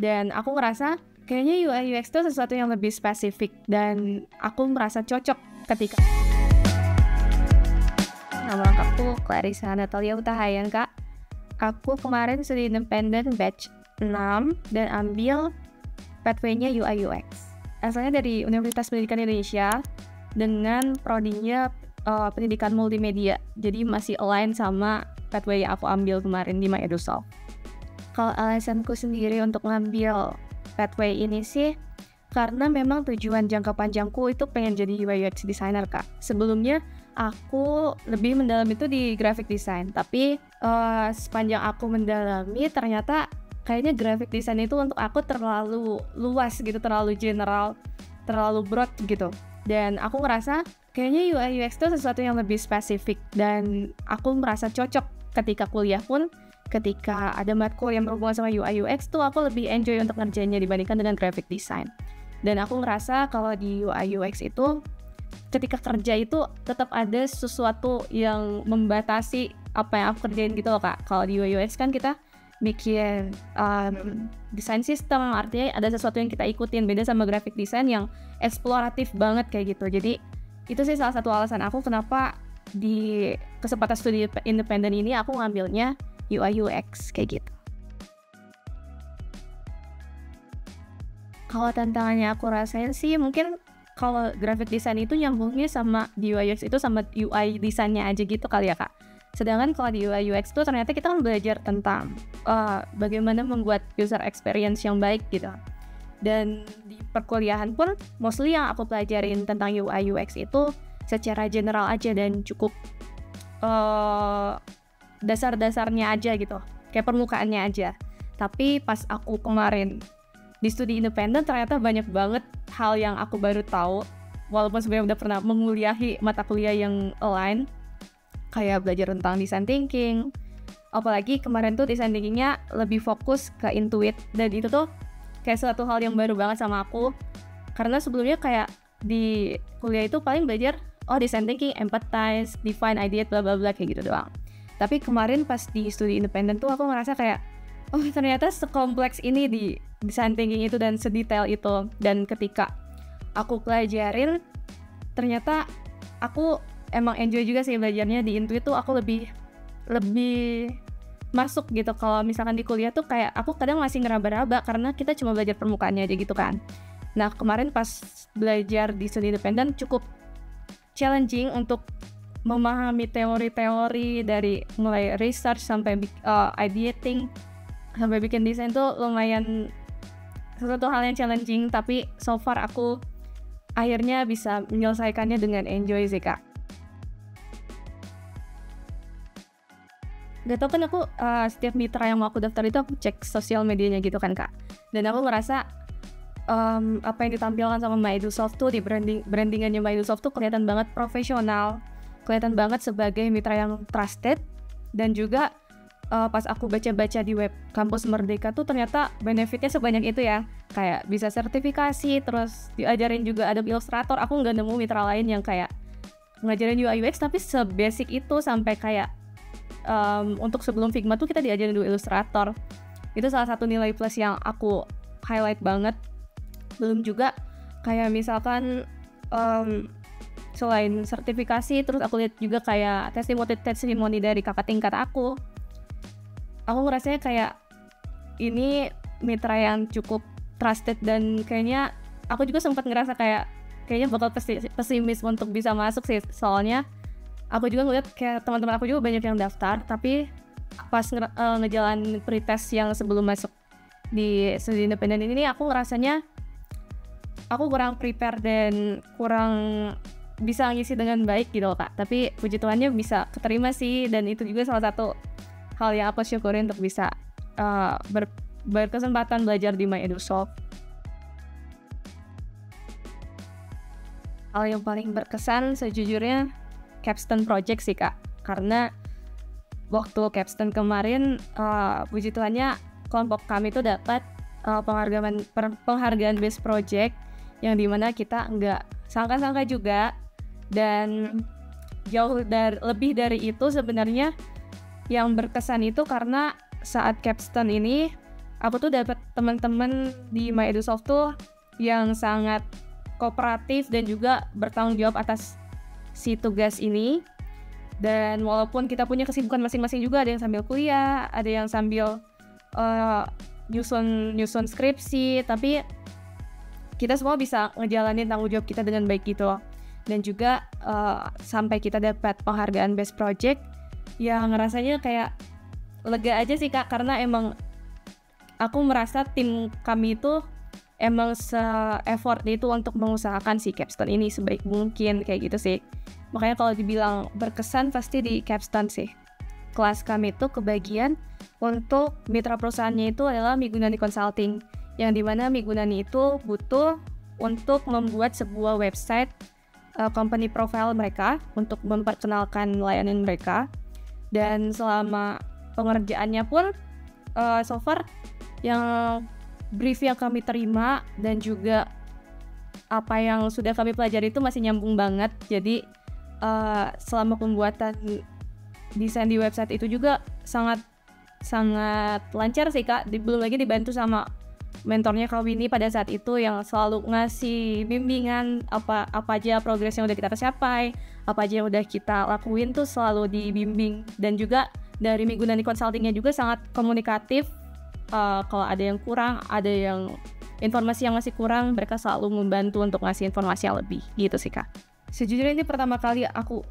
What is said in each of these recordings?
Dan aku ngerasa kayaknya UI UX itu sesuatu yang lebih spesifik dan aku merasa cocok ketika nama lengkapku Clarissa Natalia Utahayan, Kak. Aku kemarin studi independen batch 6 dan ambil pathway-nya UI UX. Asalnya dari Universitas Pendidikan Indonesia dengan prodinya pendidikan multimedia. Jadi masih align sama pathway yang aku ambil kemarin di MyEdusoft. Kalau alasanku sendiri untuk ngambil pathway ini sih karena memang tujuan jangka panjangku itu pengen jadi UI UX designer, Kak. Sebelumnya aku lebih mendalam itu di graphic design, tapi sepanjang aku mendalami ternyata kayaknya graphic design itu untuk aku terlalu luas gitu, terlalu general, terlalu broad gitu. Dan aku ngerasa kayaknya UI UX itu sesuatu yang lebih spesifik dan aku merasa cocok ketika kuliah pun. Ketika ada matkul yang berhubungan sama UI UX tuh aku lebih enjoy untuk ngerjainnya dibandingkan dengan graphic design. Dan aku ngerasa kalau di UI UX itu ketika kerja itu tetap ada sesuatu yang membatasi apa yang aku kerjain gitu loh, Kak. Kalau di UI UX kan kita bikin desain sistem, artinya ada sesuatu yang kita ikutin, beda sama graphic design yang eksploratif banget kayak gitu. Jadi itu sih salah satu alasan aku kenapa di kesempatan studi independen ini aku ngambilnya UI UX kayak gitu. Kalau tantangannya aku rasain sih mungkin kalau graphic design itu nyambungnya sama di UI UX itu sama UI desainnya aja gitu kali ya, Kak. Sedangkan kalau di UI UX itu ternyata kita kan belajar tentang bagaimana membuat user experience yang baik gitu. Dan di perkuliahan pun mostly yang aku pelajarin tentang UI UX itu secara general aja dan cukup dasar-dasarnya aja gitu, kayak permukaannya aja. Tapi pas aku kemarin di studi independen ternyata banyak banget hal yang aku baru tahu, walaupun sebenarnya udah pernah menguliahi mata kuliah yang align, kayak belajar tentang design thinking. Apalagi kemarin tuh design thinkingnya lebih fokus ke intuit, dan itu tuh kayak suatu hal yang baru banget sama aku, karena sebelumnya kayak di kuliah itu paling belajar design thinking, empathize, define idea, bla bla bla kayak gitu doang. Tapi kemarin pas di studi independen tuh aku ngerasa kayak ternyata sekompleks ini di design thinking itu dan sedetail itu. Dan ketika aku pelajarin ternyata aku emang enjoy juga sih belajarnya. Di Intuit tuh aku lebih masuk gitu. Kalau misalkan di kuliah tuh kayak aku kadang masih ngeraba-raba karena kita cuma belajar permukaannya aja gitu kan. Nah kemarin pas belajar di studi independen cukup challenging untuk memahami teori-teori dari mulai research sampai ideating sampai bikin desain tuh lumayan sesuatu hal yang challenging, tapi so far aku akhirnya bisa menyelesaikannya dengan enjoy sih, Kak. Gak tau kan aku setiap mitra yang mau aku daftar itu aku cek sosial medianya gitu kan, Kak. Dan aku ngerasa apa yang ditampilkan sama MyEdusoft tuh di brandingannya MyEdusoft tuh kelihatan banget profesional, kelihatan banget sebagai mitra yang trusted. Dan juga pas aku baca-baca di web kampus Merdeka tuh ternyata benefitnya sebanyak itu ya, kayak bisa sertifikasi, terus diajarin juga Adobe Illustrator. Aku nggak nemu mitra lain yang kayak ngajarin UI UX tapi sebasic itu, sampai kayak untuk sebelum Figma tuh kita diajarin Adobe Illustrator. Itu salah satu nilai plus yang aku highlight banget. Belum juga kayak misalkan selain sertifikasi, terus aku lihat juga kayak testimoni dari kakak tingkat aku ngerasanya kayak ini mitra yang cukup trusted. Dan kayaknya aku juga sempat ngerasa kayaknya bakal pesimis untuk bisa masuk sih, soalnya aku juga ngeliat kayak teman-teman aku juga banyak yang daftar, tapi pas ngejalanin pretest yang sebelum masuk di studi independen ini aku ngerasanya aku kurang prepare dan kurang bisa ngisi dengan baik gitu loh, Kak. Tapi puji Tuhannya bisa keterima sih, dan itu juga salah satu hal yang aku syukurin untuk bisa berkesempatan belajar di MyEdusoft. Hal yang paling berkesan sejujurnya capstone project sih, Kak. Karena waktu capstone kemarin puji Tuhannya kelompok kami itu dapat penghargaan best project, yang dimana kita nggak sangka-sangka juga. Dan lebih dari itu sebenarnya yang berkesan itu karena saat capstone ini aku tuh dapat teman-teman di MyEdusoft tuh yang sangat kooperatif dan juga bertanggung jawab atas si tugas ini. Dan walaupun kita punya kesibukan masing-masing juga, ada yang sambil kuliah, ada yang sambil nyusun skripsi, tapi kita semua bisa ngejalanin tanggung jawab kita dengan baik gitu loh. Dan juga sampai kita dapat penghargaan Best Project, yang rasanya kayak lega aja sih Kak, karena emang aku merasa tim kami itu emang se-effort itu untuk mengusahakan si Capstone ini sebaik mungkin, kayak gitu sih. Makanya kalau dibilang berkesan pasti di Capstone sih. Kelas kami itu kebagian untuk mitra perusahaannya itu adalah Migunani Consulting, yang dimana Migunani itu butuh untuk membuat sebuah website company profile mereka untuk memperkenalkan layanan mereka. Dan selama pengerjaannya pun so far yang brief yang kami terima dan juga apa yang sudah kami pelajari itu masih nyambung banget. Jadi selama pembuatan desain di website itu juga sangat lancar sih Kak. Belum lagi dibantu sama mentornya Kak Winnie pada saat itu yang selalu ngasih bimbingan apa aja progres yang udah kita capai, apa aja yang udah kita lakuin tuh selalu dibimbing. Dan juga dari Migunani Consultingnya juga sangat komunikatif. Kalau ada yang kurang, ada yang informasi yang masih kurang, mereka selalu membantu untuk ngasih informasi yang lebih gitu sih Kak. Sejujurnya ini pertama kali aku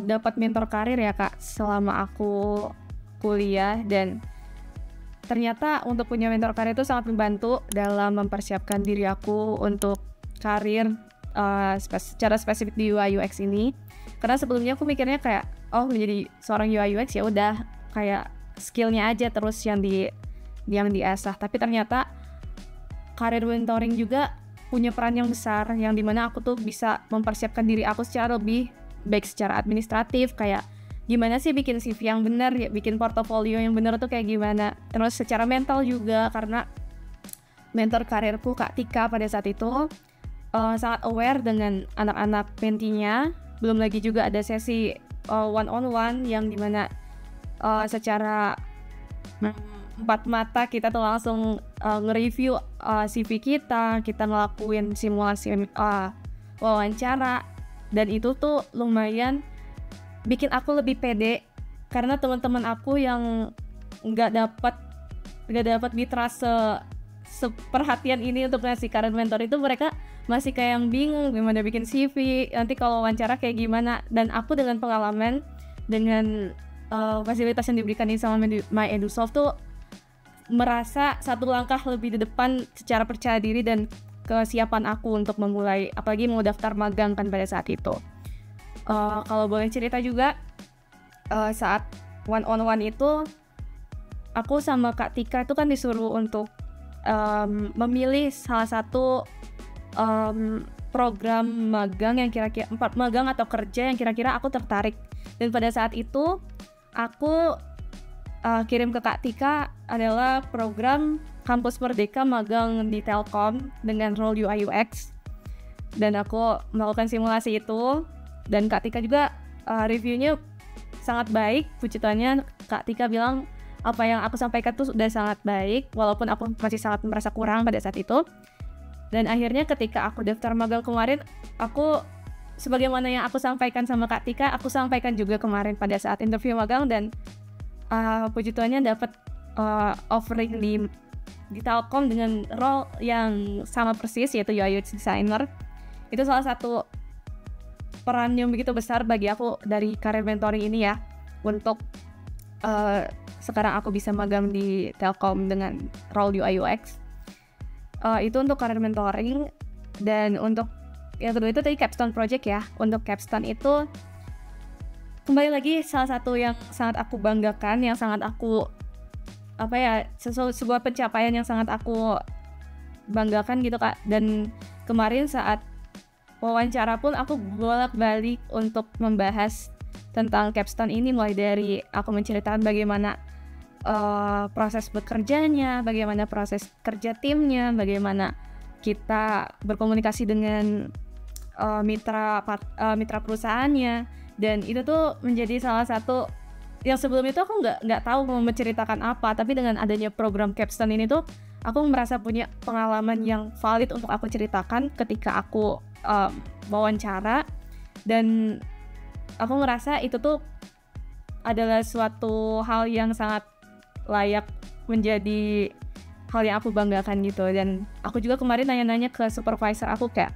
dapat mentor karir ya Kak selama aku kuliah, dan ternyata untuk punya mentor karir itu sangat membantu dalam mempersiapkan diri aku untuk karir secara spesifik di UI UX ini. Karena sebelumnya aku mikirnya kayak menjadi seorang UI UX ya udah kayak skillnya aja terus yang diasah, tapi ternyata karir mentoring juga punya peran yang besar, yang dimana aku tuh bisa mempersiapkan diri aku secara lebih baik secara administratif, kayak gimana sih bikin CV yang benar, ya bikin portofolio yang benar tuh kayak gimana. Terus secara mental juga, karena mentor karirku Kak Tika pada saat itu sangat aware dengan anak-anak mentinya. Belum lagi juga ada sesi one on one yang dimana secara empat mata kita tuh langsung nge-review CV kita ngelakuin simulasi wawancara, dan itu tuh lumayan bikin aku lebih pede, karena teman-teman aku yang nggak dapat mitra seperhatian ini untuk ngasih karir mentor itu, mereka masih kayak yang bingung gimana bikin CV, nanti kalau wawancara kayak gimana. Dan aku dengan pengalaman, dengan fasilitas yang diberikan sama MyEdusoft tuh merasa satu langkah lebih di depan secara percaya diri dan kesiapan aku untuk memulai, apalagi mau daftar magang kan pada saat itu. Kalau boleh cerita juga, saat one on one itu aku sama Kak Tika itu kan disuruh untuk memilih salah satu program magang yang kira-kira magang atau kerja yang kira-kira aku tertarik. Dan pada saat itu aku kirim ke Kak Tika adalah program Kampus Merdeka magang di Telkom dengan role UI UX, dan aku melakukan simulasi itu. Dan Kak Tika juga reviewnya sangat baik, puji Tuhannya Kak Tika bilang apa yang aku sampaikan tuh sudah sangat baik, walaupun aku masih sangat merasa kurang pada saat itu. Dan akhirnya ketika aku daftar magang kemarin, aku sebagaimana yang aku sampaikan sama Kak Tika, aku sampaikan juga kemarin pada saat interview magang, dan puji Tuhannya dapat offering di Telkom dengan role yang sama persis, yaitu UI UX designer. Itu salah satu peran yang begitu besar bagi aku dari karir mentoring ini ya, untuk sekarang aku bisa magang di Telkom dengan role UI UX. Itu untuk karir mentoring. Dan untuk yang kedua itu tadi Capstone Project ya. Untuk Capstone itu kembali lagi salah satu yang sangat aku banggakan, yang sangat aku sebuah pencapaian yang sangat aku banggakan gitu Kak. Dan kemarin saat wawancara pun aku bolak-balik untuk membahas tentang Capstone ini, mulai dari aku menceritakan bagaimana proses bekerjanya, bagaimana proses kerja timnya, bagaimana kita berkomunikasi dengan mitra perusahaannya. Dan itu tuh menjadi salah satu yang sebelum itu aku nggak tahu mau menceritakan apa, tapi dengan adanya program Capstone ini tuh aku merasa punya pengalaman yang valid untuk aku ceritakan ketika aku wawancara, dan aku ngerasa itu tuh adalah suatu hal yang sangat layak menjadi hal yang aku banggakan gitu. Dan aku juga kemarin nanya-nanya ke supervisor aku kayak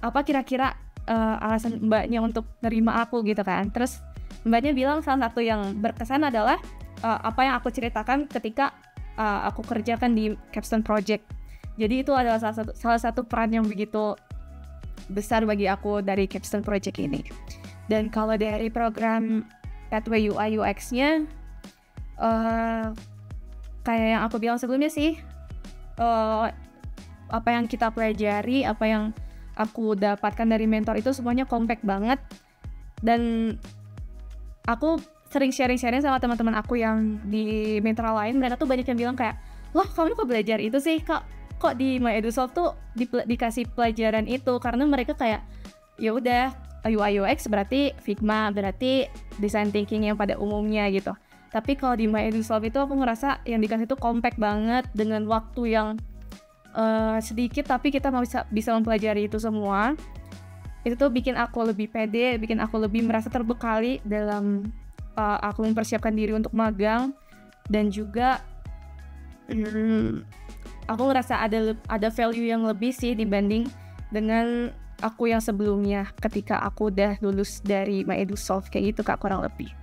apa kira-kira alasan mbaknya untuk nerima aku gitu kan. Terus mbaknya bilang salah satu yang berkesan adalah apa yang aku ceritakan ketika aku kerjakan di Capstone Project. Jadi itu adalah salah satu peran yang begitu besar bagi aku dari Capstone Project ini. Dan kalau dari program Pathway UI UX-nya kayak yang aku bilang sebelumnya sih, apa yang kita pelajari, apa yang aku dapatkan dari mentor itu semuanya compact banget. Dan aku sering sharing-sharing sama teman-teman aku yang di mentor lain, mereka tuh banyak yang bilang kayak, loh kamu kok belajar itu sih, kok di MyEdusolve tuh dikasih pelajaran itu, karena mereka kayak ya udah UI UX berarti Figma, berarti design thinking yang pada umumnya gitu. Tapi kalau di MyEdusolve itu aku ngerasa yang dikasih itu compact banget dengan waktu yang sedikit, tapi kita bisa mempelajari itu semua. Itu tuh bikin aku lebih pede, bikin aku lebih merasa terbekali dalam aku mempersiapkan diri untuk magang. Dan juga aku ngerasa ada value yang lebih sih dibanding dengan aku yang sebelumnya ketika aku udah lulus dari MyEdusolve kayak gitu Kak, kurang lebih.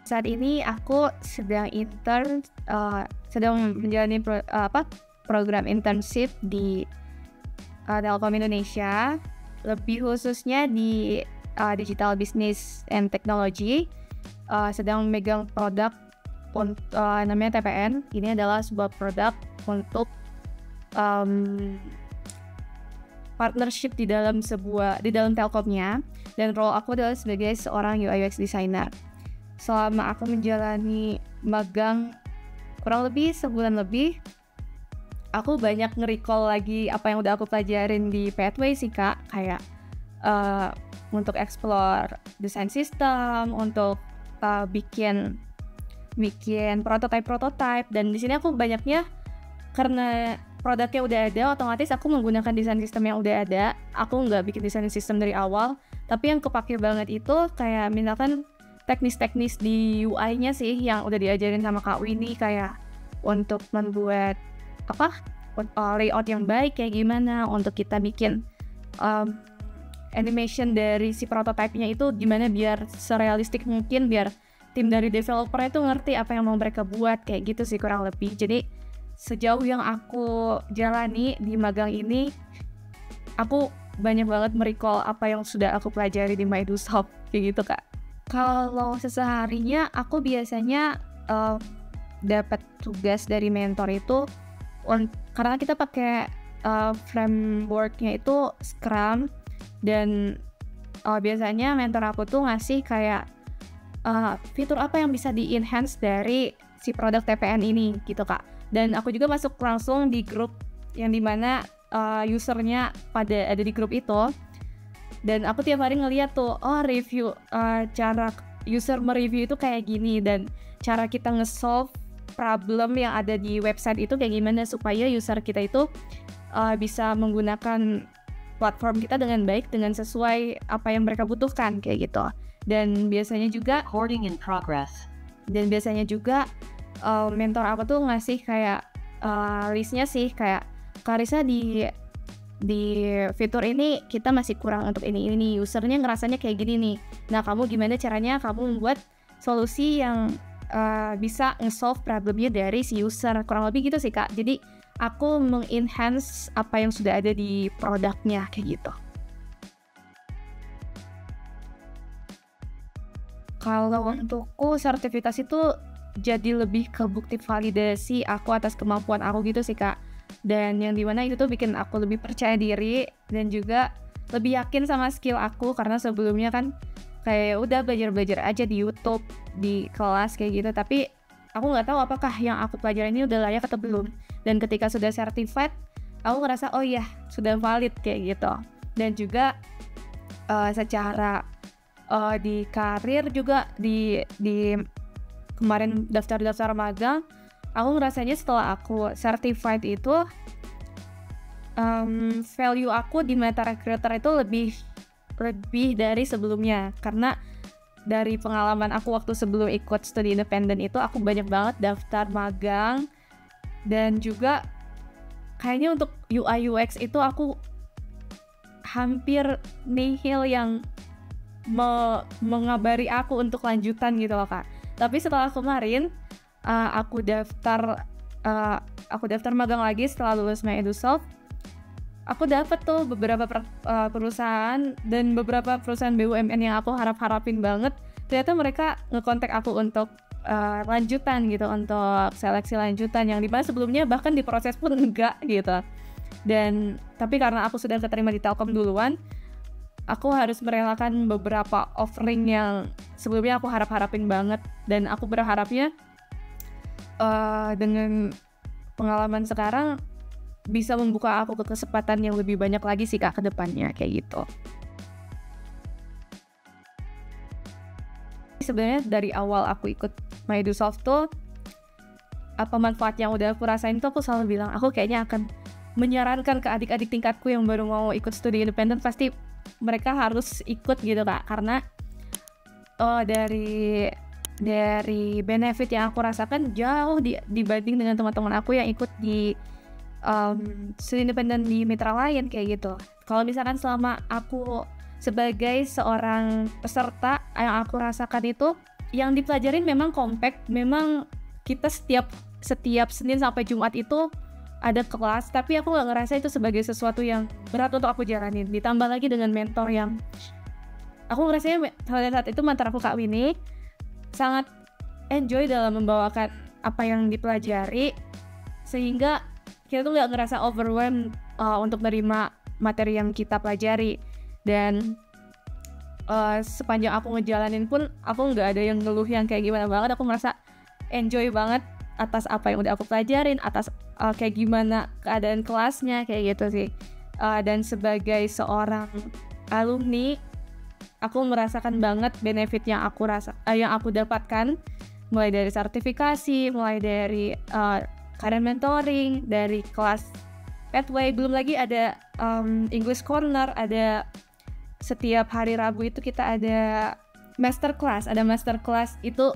Saat ini aku sedang menjalani program internship di Telkom Indonesia, lebih khususnya di Digital Business and Technology. Sedang memegang produk namanya TPN. Ini adalah sebuah produk untuk partnership di dalam Telkomnya, dan role aku adalah sebagai seorang UI UX designer. Selama aku menjalani magang kurang lebih sebulan lebih, aku banyak nge-recall lagi apa yang udah aku pelajarin di Pathway sih Kak, kayak untuk explore design system, untuk bikin prototype. Dan di sini aku banyaknya karena produknya udah ada, otomatis aku menggunakan design system yang udah ada. Aku nggak bikin design system dari awal, tapi yang kepake banget itu kayak misalkan teknis-teknis di UI-nya sih yang udah diajarin sama Kak Winnie, kayak untuk membuat layout yang baik kayak gimana, untuk kita bikin animation dari si prototype-nya itu gimana biar serealistik mungkin, biar tim dari developer itu ngerti apa yang mau mereka buat, kayak gitu sih kurang lebih. Jadi sejauh yang aku jalani di magang ini, aku banyak banget merecall apa yang sudah aku pelajari di MyEdusolve kayak gitu Kak. Kalau seharinya aku biasanya dapat tugas dari mentor itu karena kita pakai frameworknya itu Scrum, dan biasanya mentor aku tuh ngasih kayak fitur apa yang bisa di-enhance dari si produk TPN ini gitu Kak. Dan aku juga masuk langsung di grup yang dimana usernya pada ada di grup itu. Dan aku tiap hari ngeliat tuh, review cara user mereview itu kayak gini, dan cara kita nge-solve problem yang ada di website itu kayak gimana supaya user kita itu bisa menggunakan platform kita dengan baik, dengan sesuai apa yang mereka butuhkan kayak gitu. Dan biasanya juga mentor aku tuh ngasih kayak listnya sih, kayak Karissa di fitur ini kita masih kurang untuk ini usernya ngerasanya kayak gini nih. Nah kamu gimana caranya kamu membuat solusi yang bisa nge-solve problemnya dari si user, kurang lebih gitu sih Kak. Jadi aku meng-enhance apa yang sudah ada di produknya kayak gitu. Kalau untukku sertifikasi itu jadi lebih ke bukti validasi aku atas kemampuan aku gitu sih Kak. Dan yang dimana itu tuh bikin aku lebih percaya diri dan juga lebih yakin sama skill aku, karena sebelumnya kan kayak udah belajar aja di YouTube, di kelas kayak gitu, tapi aku nggak tahu apakah yang aku pelajarin ini udah layak atau belum. Dan ketika sudah certified, aku ngerasa oh iya sudah valid kayak gitu. Dan juga secara di karir juga di kemarin daftar magang, aku ngerasanya setelah aku certified itu value aku di mata recruiter itu lebih dari sebelumnya, karena dari pengalaman aku waktu sebelum ikut studi independen itu aku banyak banget daftar magang, dan juga kayaknya untuk UI UX itu aku hampir nihil yang mengabari aku untuk lanjutan gitu loh Kak. Tapi setelah kemarin aku daftar magang lagi setelah lulus MyEdusoft, aku dapat tuh beberapa perusahaan dan beberapa perusahaan BUMN yang aku harapin banget. Ternyata mereka ngekontak aku untuk lanjutan gitu, untuk seleksi lanjutan yang dimana sebelumnya bahkan diproses pun enggak gitu. Dan tapi karena aku sudah keterima di Telkom duluan, aku harus merelakan beberapa offering yang sebelumnya aku harapin banget, dan aku berharapnya dengan pengalaman sekarang bisa membuka aku ke kesempatan yang lebih banyak lagi sih Kak ke depannya kayak gitu. Sebenarnya dari awal aku ikut MyEdusoft tuh, apa manfaat yang udah aku rasain tuh aku selalu bilang aku kayaknya akan menyarankan ke adik-adik tingkatku yang baru mau ikut studi independen, pasti mereka harus ikut gitu Kak, karena dari benefit yang aku rasakan jauh dibanding dengan teman-teman aku yang ikut di studi independen di mitra lain kayak gitu. Kalau misalkan selama aku sebagai seorang peserta, yang aku rasakan itu yang dipelajarin memang compact, memang kita setiap Senin sampai Jumat itu ada kelas, tapi aku nggak ngerasa itu sebagai sesuatu yang berat untuk aku jalanin. Ditambah lagi dengan mentor yang aku ngerasanya saat itu mentor aku Kak Winnie sangat enjoy dalam membawakan apa yang dipelajari, sehingga kita tuh nggak ngerasa overwhelmed untuk menerima materi yang kita pelajari. Dan sepanjang aku ngejalanin pun aku nggak ada yang ngeluh yang kayak gimana banget. Aku merasa enjoy banget atas apa yang udah aku pelajarin, atas kayak gimana keadaan kelasnya kayak gitu sih. Dan sebagai seorang alumni, aku merasakan banget benefit yang aku dapatkan, mulai dari sertifikasi, mulai dari career mentoring, dari kelas pathway, belum lagi ada English Corner, ada setiap hari Rabu itu kita ada masterclass itu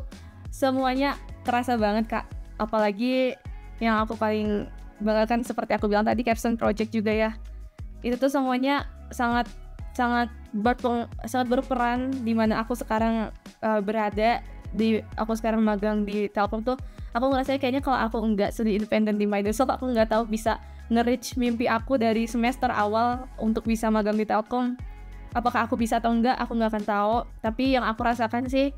semuanya terasa banget Kak. Apalagi yang aku paling banggakan seperti aku bilang tadi, capstone project juga ya, itu tuh semuanya sangat berperan di mana aku sekarang berada. Aku sekarang magang di Telkom tuh, aku ngerasa kayaknya kalau aku nggak studi independen di MyEdusoft, aku nggak tahu bisa nge-reach mimpi aku dari semester awal untuk bisa magang di Telkom. Apakah aku bisa atau enggak, aku nggak akan tahu. Tapi yang aku rasakan sih,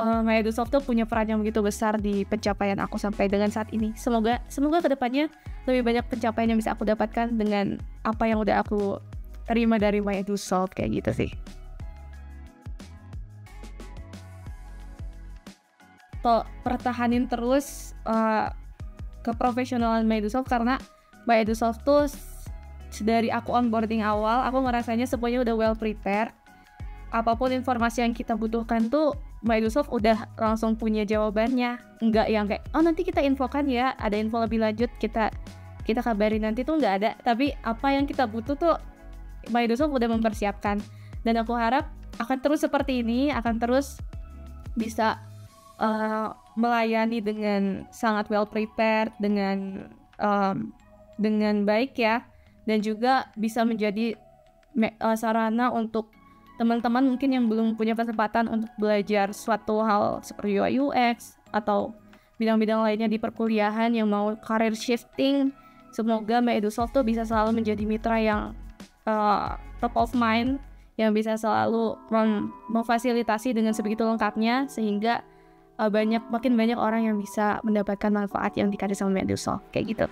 MyEdusoft tuh punya peran yang begitu besar di pencapaian aku sampai dengan saat ini. Semoga kedepannya lebih banyak pencapaian yang bisa aku dapatkan dengan apa yang udah aku terima dari MyEdusoft kayak gitu sih. Pertahanin terus keprofesionalan MyEdusoft, karena MyEdusoft tuh dari aku onboarding awal, aku ngerasanya semuanya udah well prepared. Apapun informasi yang kita butuhkan tuh MyEdusoft udah langsung punya jawabannya. Enggak yang kayak, oh nanti kita infokan ya, ada info lebih lanjut, kita kabarin nanti, tuh nggak ada. Tapi apa yang kita butuh tuh MyEdusoft udah mempersiapkan. Dan aku harap akan terus seperti ini, akan terus bisa melayani dengan sangat well prepared, dengan baik ya, dan juga bisa menjadi sarana untuk teman-teman mungkin yang belum punya kesempatan untuk belajar suatu hal seperti UI UX atau bidang-bidang lainnya di perkuliahan yang mau career shifting. Semoga MyEdusoft tuh bisa selalu menjadi mitra yang top of mind, yang bisa selalu memfasilitasi dengan sebegitu lengkapnya, sehingga makin banyak orang yang bisa mendapatkan manfaat yang dikasih sama MyEdusoft kayak gitu.